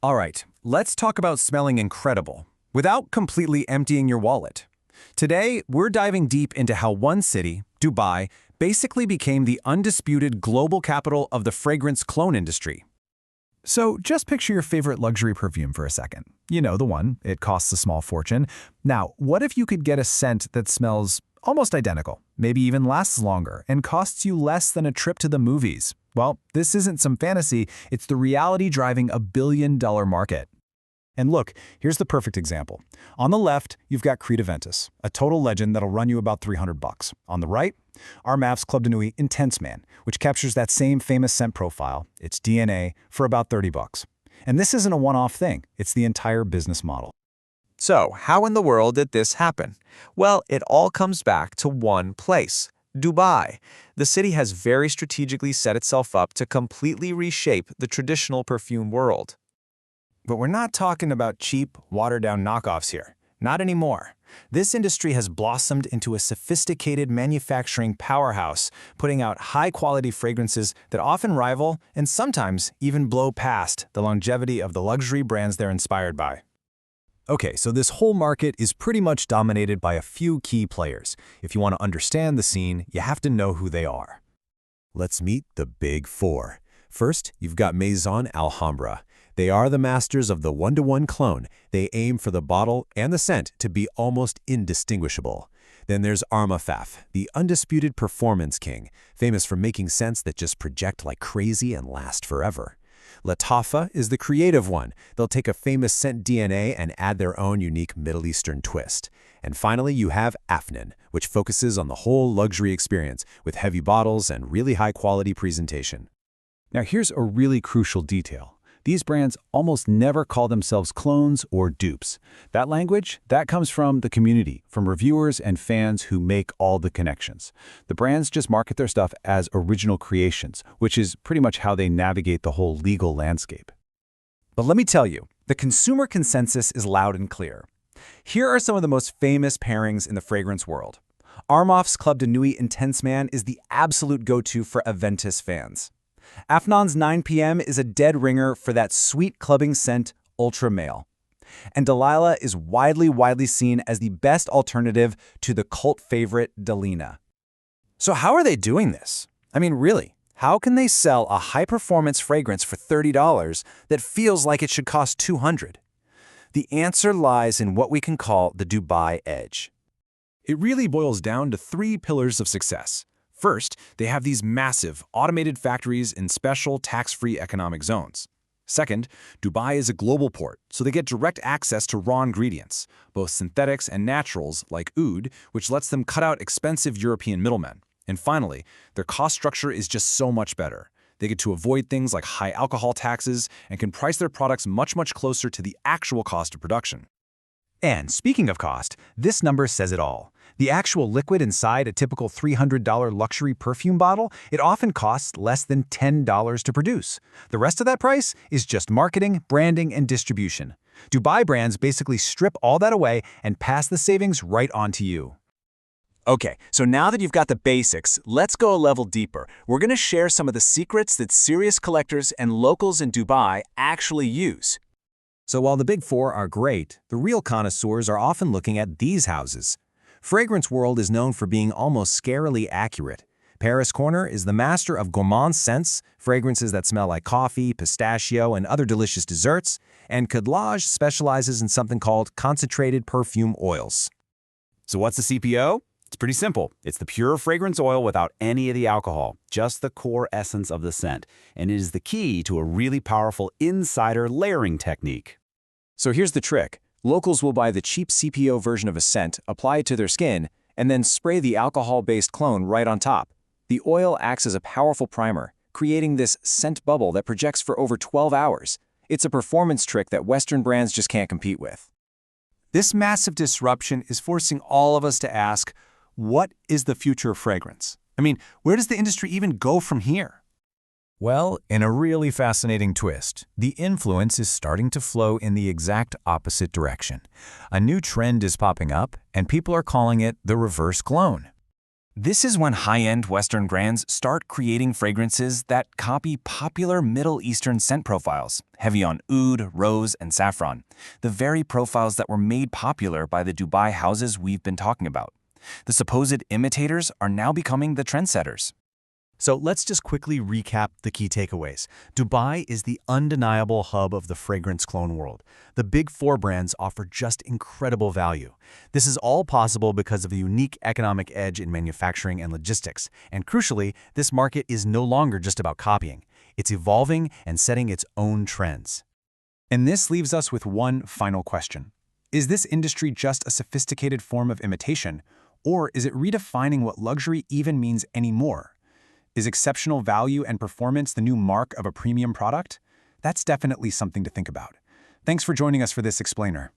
All right, let's talk about smelling incredible without completely emptying your wallet. Today, we're diving deep into how one city, Dubai, basically became the undisputed global capital of the fragrance cologne industry. So just picture your favorite luxury perfume for a second. You know the one, it costs a small fortune. Now, what if you could get a scent that smells almost identical, maybe even lasts longer, and costs you less than a trip to the movies? Well, this isn't some fantasy, it's the reality driving a billion-dollar market. And look, here's the perfect example. On the left, you've got Creed Aventus, a total legend that'll run you about $300. On the right, Armaf's Club de Nuit Intense Man, which captures that same famous scent profile, its DNA, for about $30. And this isn't a one-off thing, it's the entire business model. So, how in the world did this happen? Well, it all comes back to one place, Dubai. The city has very strategically set itself up to completely reshape the traditional perfume world. But we're not talking about cheap, watered-down knockoffs here. Not anymore. This industry has blossomed into a sophisticated manufacturing powerhouse, putting out high-quality fragrances that often rival and sometimes even blow past the longevity of the luxury brands they're inspired by. Okay, so this whole market is pretty much dominated by a few key players. If you want to understand the scene, you have to know who they are. Let's meet the Big Four. First, you've got Maison Alhambra. They are the masters of the one-to-one clone. They aim for the bottle and the scent to be almost indistinguishable. Then there's Armaf, the undisputed performance king, famous for making scents that just project like crazy and last forever. Lattafa is the creative one. They'll take a famous scent DNA and add their own unique Middle Eastern twist. And finally, you have Afnan, which focuses on the whole luxury experience with heavy bottles and really high-quality presentation. Now here's a really crucial detail. These brands almost never call themselves clones or dupes. That language, that comes from the community, from reviewers and fans who make all the connections. The brands just market their stuff as original creations, which is pretty much how they navigate the whole legal landscape. But let me tell you, the consumer consensus is loud and clear. Here are some of the most famous pairings in the fragrance world. Armaf's Club de Nuit Intense Man is the absolute go-to for Aventus fans. Afnan's 9 p.m. is a dead ringer for that sweet clubbing scent, ultra male. And Delilah is widely seen as the best alternative to the cult favorite Delina. So how are they doing this? I mean, really, how can they sell a high-performance fragrance for $30 that feels like it should cost $200? The answer lies in what we can call the Dubai edge. It really boils down to 3 pillars of success. First, they have these massive, automated factories in special tax-free economic zones. Second, Dubai is a global port, so they get direct access to raw ingredients, both synthetics and naturals like oud, which lets them cut out expensive European middlemen. And finally, their cost structure is just so much better. They get to avoid things like high alcohol taxes and can price their products much closer to the actual cost of production. And speaking of cost, this number says it all. The actual liquid inside a typical $300 luxury perfume bottle, it often costs less than $10 to produce. The rest of that price is just marketing, branding, and distribution. Dubai brands basically strip all that away and pass the savings right on to you. Okay, so now that you've got the basics, let's go a level deeper. We're going to share some of the secrets that serious collectors and locals in Dubai actually use. So while the Big Four are great, the real connoisseurs are often looking at these houses. Fragrance World is known for being almost scarily accurate. Paris Corner is the master of gourmand scents, fragrances that smell like coffee, pistachio, and other delicious desserts, and Cadlage specializes in something called concentrated perfume oils. So what's the CPO? It's pretty simple. It's the pure fragrance oil without any of the alcohol, just the core essence of the scent, and it is the key to a really powerful insider layering technique. So here's the trick. Locals will buy the cheap CPO version of a scent, apply it to their skin, and then spray the alcohol-based clone right on top. The oil acts as a powerful primer, creating this scent bubble that projects for over 12 hours. It's a performance trick that Western brands just can't compete with. This massive disruption is forcing all of us to ask, what is the future of fragrance? I mean, where does the industry even go from here? Well, in a really fascinating twist, the influence is starting to flow in the exact opposite direction. A new trend is popping up, and people are calling it the reverse clone. This is when high-end Western brands start creating fragrances that copy popular Middle Eastern scent profiles, heavy on oud, rose, and saffron, the very profiles that were made popular by the Dubai houses we've been talking about. The supposed imitators are now becoming the trendsetters. So let's just quickly recap the key takeaways. Dubai is the undeniable hub of the fragrance clone world. The big four brands offer just incredible value. This is all possible because of the unique economic edge in manufacturing and logistics. And crucially, this market is no longer just about copying. It's evolving and setting its own trends. And this leaves us with one final question. Is this industry just a sophisticated form of imitation, or is it redefining what luxury even means anymore? Is exceptional value and performance the new mark of a premium product? That's definitely something to think about. Thanks for joining us for this explainer.